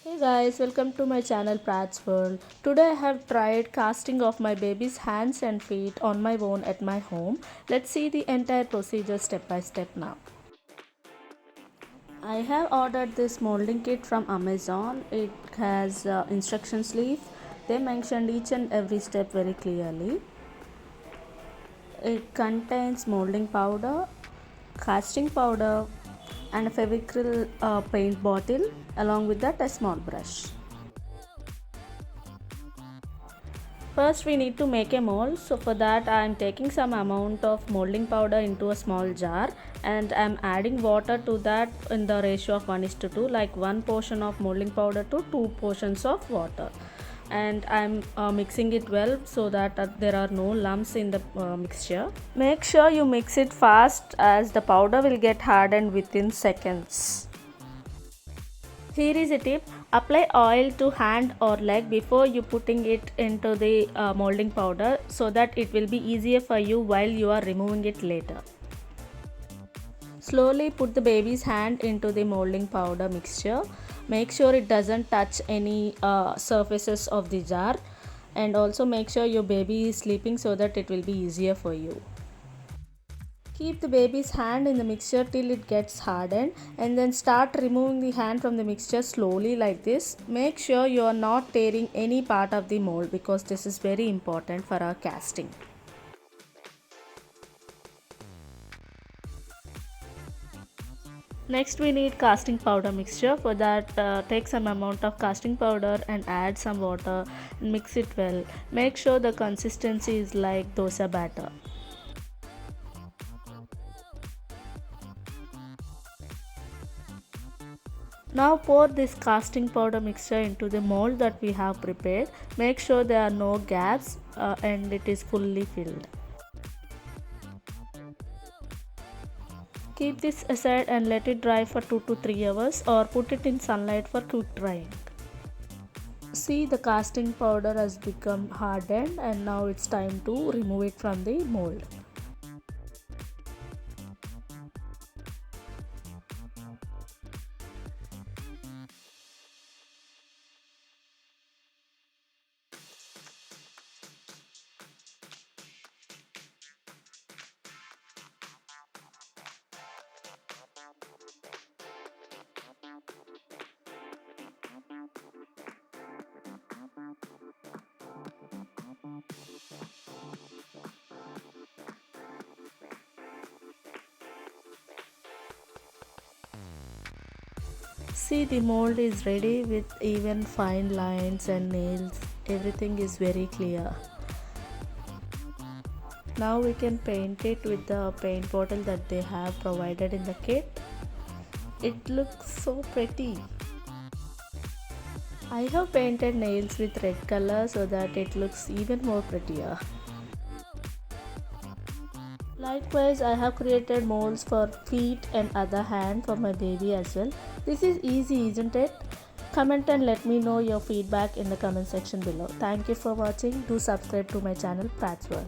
Hey guys, welcome to my channel Pratt's World. Today I have tried casting of my baby's hands and feet on my own at my home. Let's see the entire procedure step by step now. I have ordered this molding kit from Amazon. It has instruction sleeve. They mentioned each and every step very clearly. It contains molding powder, casting powder, and a Fevicryl paint bottle along with that a small brush. First we need to make a mold. So for that I am taking some amount of molding powder into a small jar and I am adding water to that in the ratio of 1:2, like one portion of molding powder to two portions of water. And I'm mixing it well so that there are no lumps in the mixture. Make sure you mix it fast as the powder will get hardened within seconds. Here is a tip: apply oil to hand or leg before you putting it into the molding powder so that it will be easier for you while you are removing it later. Slowly put the baby's hand into the molding powder mixture. Make sure it doesn't touch any surfaces of the jar, and also make sure your baby is sleeping so that it will be easier for you. Keep the baby's hand in the mixture till it gets hardened and then start removing the hand from the mixture slowly like this. Make sure you are not tearing any part of the mold because this is very important for our casting. Next we need casting powder mixture. For that take some amount of casting powder and add some water and mix it well. Make sure the consistency is like dosa batter. Now pour this casting powder mixture into the mold that we have prepared. Make sure there are no gaps and it is fully filled. Keep this aside and let it dry for 2 to 3 hours or put it in sunlight for quick drying. See, the casting powder has become hardened and now it's time to remove it from the mold. See, the mold is ready with even fine lines and nails. Everything is very clear. Now we can paint it with the paint bottle that they have provided in the kit. It looks so pretty. I have painted nails with red color so that it looks even more prettier. Likewise, I have created molds for feet and other hand for my baby as well. This is easy, isn't it? Comment and let me know your feedback in the comment section below. Thank you for watching. Do subscribe to my channel Pratt's World.